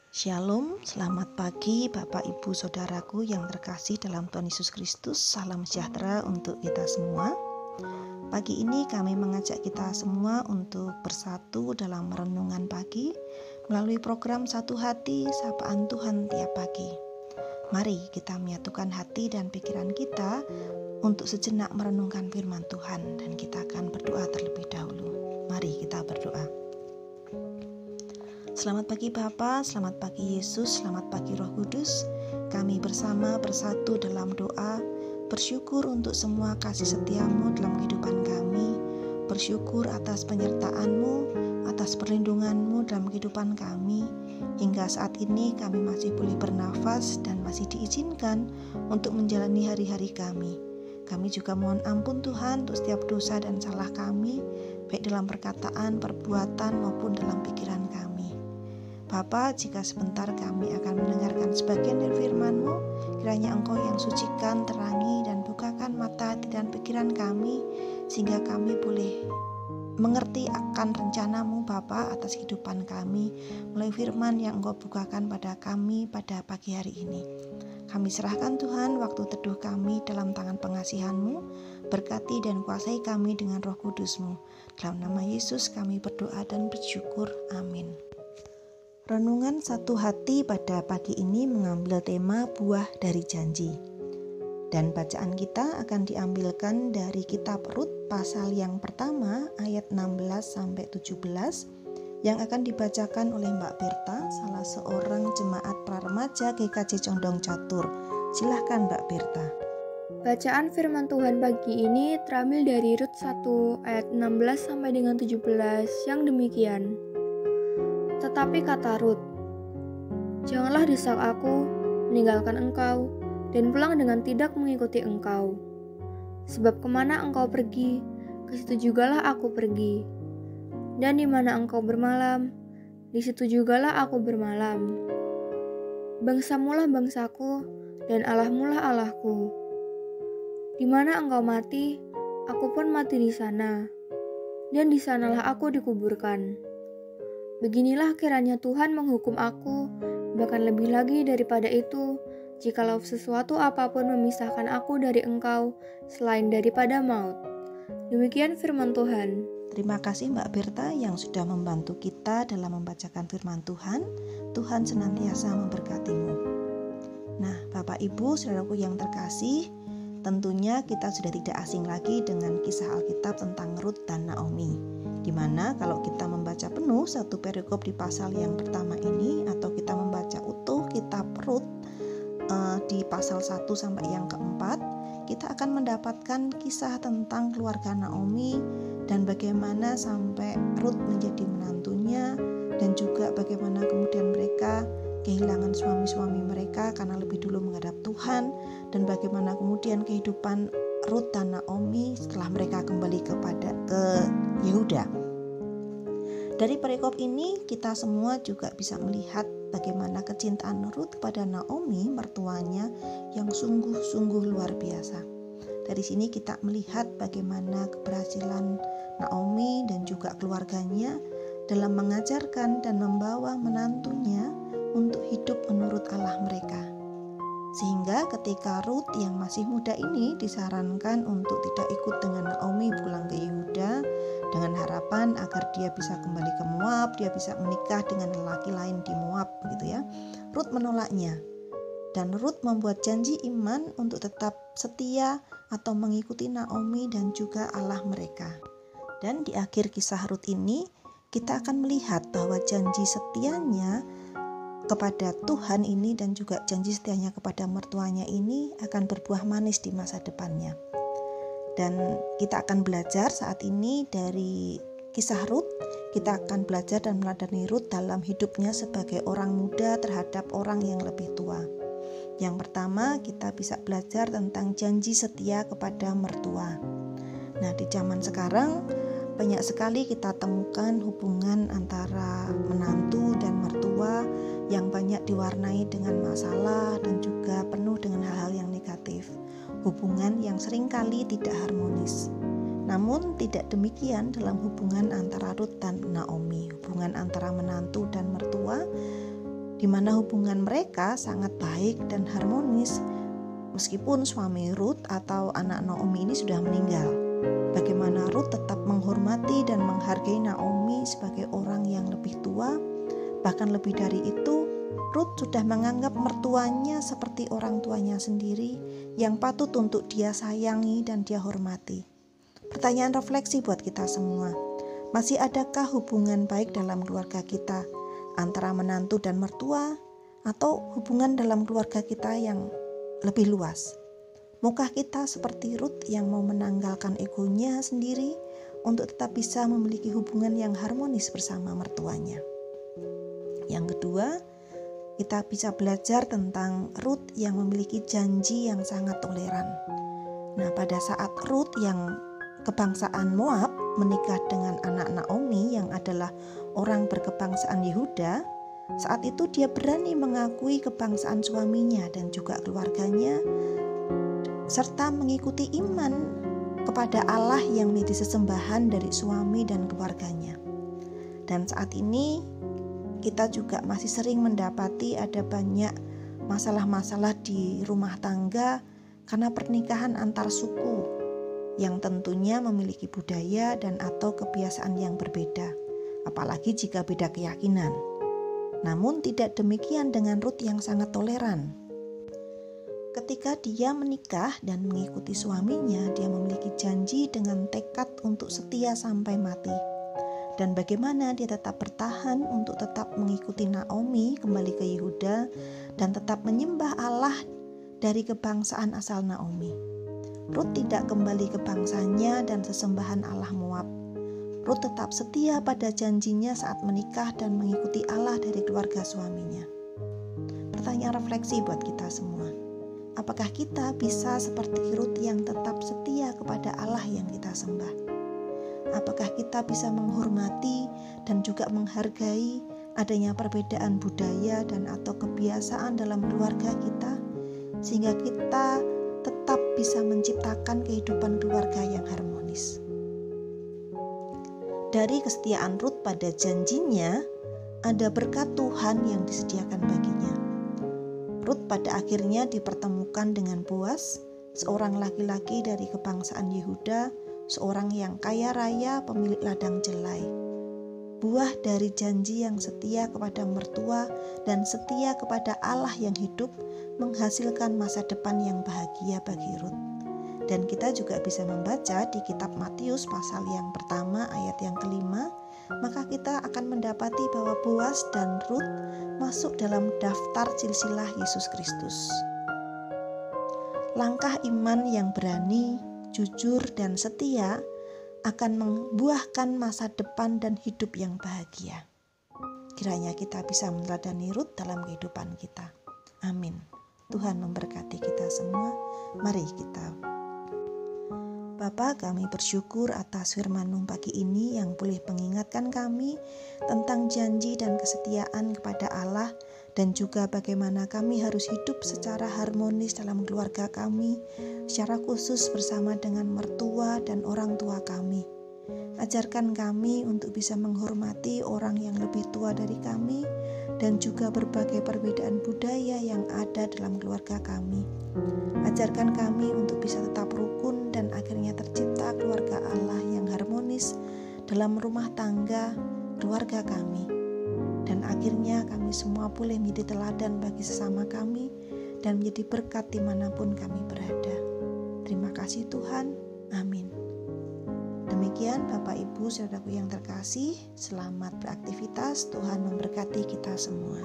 Shalom, selamat pagi Bapak Ibu Saudaraku yang terkasih dalam Tuhan Yesus Kristus. Salam sejahtera untuk kita semua. Pagi ini kami mengajak kita semua untuk bersatu dalam renungan pagi melalui program Satu Hati Sapaan Tuhan Tiap Pagi. Mari kita menyatukan hati dan pikiran kita untuk sejenak merenungkan firman Tuhan, dan kita akan berdoa terlebih dahulu. Mari kita berdoa. Selamat pagi Bapa, selamat pagi Yesus, selamat pagi Roh Kudus. Kami bersama bersatu dalam doa, bersyukur untuk semua kasih setiamu dalam kehidupan kami, bersyukur atas penyertaan-Mu, atas perlindungan-Mu dalam kehidupan kami. Hingga saat ini kami masih boleh bernafas dan masih diizinkan untuk menjalani hari-hari kami. Kami juga mohon ampun Tuhan untuk setiap dosa dan salah kami, baik dalam perkataan, perbuatan maupun dalam pikiran kami. Bapa, jika sebentar kami akan mendengarkan sebagian dari firman-Mu, kiranya Engkau yang sucikan, terangi, dan bukakan mata hati dan pikiran kami, sehingga kami boleh mengerti akan rencana-Mu Bapa atas kehidupan kami, melalui firman yang Engkau bukakan pada kami pada pagi hari ini. Kami serahkan Tuhan waktu teduh kami dalam tangan pengasihan-Mu, berkati dan kuasai kami dengan Roh Kudus-Mu. Dalam nama Yesus kami berdoa dan bersyukur. Amin. Renungan Satu Hati pada pagi ini mengambil tema buah dari janji. Dan bacaan kita akan diambilkan dari kitab Rut pasal yang pertama ayat 16-17 yang akan dibacakan oleh Mbak Berta, salah seorang jemaat praremaja GKJ Condong Catur. Silahkan Mbak Berta. Bacaan firman Tuhan pagi ini terambil dari Rut 1 ayat 16 sampai dengan 17 yang demikian. Tetapi kata Rut, "Janganlah desak aku, meninggalkan engkau, dan pulang dengan tidak mengikuti engkau. Sebab kemana engkau pergi, ke situ jugalah aku pergi. Dan di mana engkau bermalam, di situ jugalah aku bermalam. Bangsamulah bangsaku, dan Allahmulah Allahku. Di mana engkau mati, aku pun mati di sana, dan di sanalah aku dikuburkan. Beginilah kiranya Tuhan menghukum aku, bahkan lebih lagi daripada itu, jikalau sesuatu apapun memisahkan aku dari engkau, selain daripada maut." Demikian firman Tuhan. Terima kasih Mbak Berta yang sudah membantu kita dalam membacakan firman Tuhan. Tuhan senantiasa memberkatimu. Nah, Bapak Ibu, saudaraku yang terkasih, tentunya kita sudah tidak asing lagi dengan kisah Alkitab tentang Rut dan Naomi. Di mana kalau kita membaca penuh satu perikop di pasal yang pertama ini, atau kita membaca utuh kitab Rut di pasal 1 sampai yang keempat, kita akan mendapatkan kisah tentang keluarga Naomi dan bagaimana sampai Rut menjadi menantunya, dan juga bagaimana kemudian mereka kehilangan suami-suami mereka karena lebih dulu menghadap Tuhan, dan bagaimana kemudian kehidupan Rut dan Naomi setelah mereka kembali ke Yehuda. Dari perikop ini kita semua juga bisa melihat bagaimana kecintaan Rut kepada Naomi, mertuanya, yang sungguh-sungguh luar biasa. Dari sini kita melihat bagaimana keberhasilan Naomi dan juga keluarganya dalam mengajarkan dan membawa menantunya untuk hidup menurut Allah mereka. Sehingga ketika Rut yang masih muda ini disarankan untuk tidak ikut dengan Naomi pulang ke Yehuda dengan harapan agar dia bisa kembali ke Moab, dia bisa menikah dengan lelaki lain di Moab, begitu ya. Rut menolaknya. Dan Rut membuat janji iman untuk tetap setia atau mengikuti Naomi dan juga Allah mereka. Dan di akhir kisah Rut ini kita akan melihat bahwa janji setianya kepada Tuhan ini dan juga janji setianya kepada mertuanya ini akan berbuah manis di masa depannya. Dan kita akan belajar saat ini dari kisah Rut. Kita akan belajar dan meneladani Rut dalam hidupnya sebagai orang muda terhadap orang yang lebih tua. Yang pertama, kita bisa belajar tentang janji setia kepada mertua. Nah, di zaman sekarang banyak sekali kita temukan hubungan antara menantu dan mertua yang banyak diwarnai dengan masalah dan juga penuh dengan hal-hal yang negatif. Hubungan yang seringkali tidak harmonis. Namun tidak demikian dalam hubungan antara Rut dan Naomi. Hubungan antara menantu dan mertua di mana hubungan mereka sangat baik dan harmonis meskipun suami Ruth atau anak Naomi ini sudah meninggal. Bagaimana Ruth tetap menghormati dan menghargai Naomi sebagai orang yang lebih tua. Bahkan lebih dari itu, Ruth sudah menganggap mertuanya seperti orang tuanya sendiri yang patut untuk dia sayangi dan dia hormati. Pertanyaan refleksi buat kita semua. Masih adakah hubungan baik dalam keluarga kita antara menantu dan mertua, atau hubungan dalam keluarga kita yang lebih luas? Maukah kita seperti Ruth yang mau menanggalkan egonya sendiri untuk tetap bisa memiliki hubungan yang harmonis bersama mertuanya? Yang kedua, kita bisa belajar tentang Ruth yang memiliki janji yang sangat toleran. Nah, pada saat Ruth yang kebangsaan Moab menikah dengan anak Naomi yang adalah orang berkebangsaan Yehuda, saat itu dia berani mengakui kebangsaan suaminya dan juga keluarganya, serta mengikuti iman kepada Allah yang menjadi sesembahan dari suami dan keluarganya. Dan saat ini kita juga masih sering mendapati ada banyak masalah-masalah di rumah tangga karena pernikahan antar suku yang tentunya memiliki budaya dan atau kebiasaan yang berbeda, apalagi jika beda keyakinan. Namun tidak demikian dengan Ruth yang sangat toleran. Ketika dia menikah dan mengikuti suaminya, dia memiliki janji dengan tekad untuk setia sampai mati. Dan bagaimana dia tetap bertahan untuk tetap mengikuti Naomi kembali ke Yehuda dan tetap menyembah Allah dari kebangsaan asal Naomi. Ruth tidak kembali ke bangsanya dan sesembahan Allah Moab. Ruth tetap setia pada janjinya saat menikah dan mengikuti Allah dari keluarga suaminya. Pertanyaan refleksi buat kita semua. Apakah kita bisa seperti Ruth yang tetap setia kepada Allah yang kita sembah? Apakah kita bisa menghormati dan juga menghargai adanya perbedaan budaya dan atau kebiasaan dalam keluarga kita, sehingga kita tetap bisa menciptakan kehidupan keluarga yang harmonis? Dari kesetiaan Ruth pada janjinya, ada berkat Tuhan yang disediakan baginya. Ruth pada akhirnya dipertemukan dengan Boaz, seorang laki-laki dari kebangsaan Yehuda, seorang yang kaya raya, pemilik ladang jelai. Buah dari janji yang setia kepada mertua dan setia kepada Allah yang hidup menghasilkan masa depan yang bahagia bagi Ruth. Dan kita juga bisa membaca di kitab Matius pasal yang pertama ayat yang kelima, maka kita akan mendapati bahwa Boaz dan Ruth masuk dalam daftar silsilah Yesus Kristus. Langkah iman yang berani, jujur dan setia akan membuahkan masa depan dan hidup yang bahagia. Kiranya kita bisa meneladani Ruth dalam kehidupan kita. Amin. Tuhan memberkati kita semua. Mari kita. Bapa, kami bersyukur atas firman-Mu pagi ini yang boleh mengingatkan kami tentang janji dan kesetiaan kepada Allah, dan juga bagaimana kami harus hidup secara harmonis dalam keluarga kami, secara khusus bersama dengan mertua dan orang tua kami. Ajarkan kami untuk bisa menghormati orang yang lebih tua dari kami dan juga berbagai perbedaan budaya yang ada dalam keluarga kami. Ajarkan kami untuk bisa tetap rukun dan akhirnya tercipta keluarga Allah yang harmonis dalam rumah tangga keluarga kami. Dan akhirnya kami semua boleh menjadi teladan bagi sesama kami dan menjadi berkat dimanapun kami berada. Terima kasih Tuhan. Amin. Demikian Bapak Ibu Saudaraku yang terkasih, selamat beraktivitas, Tuhan memberkati kita semua.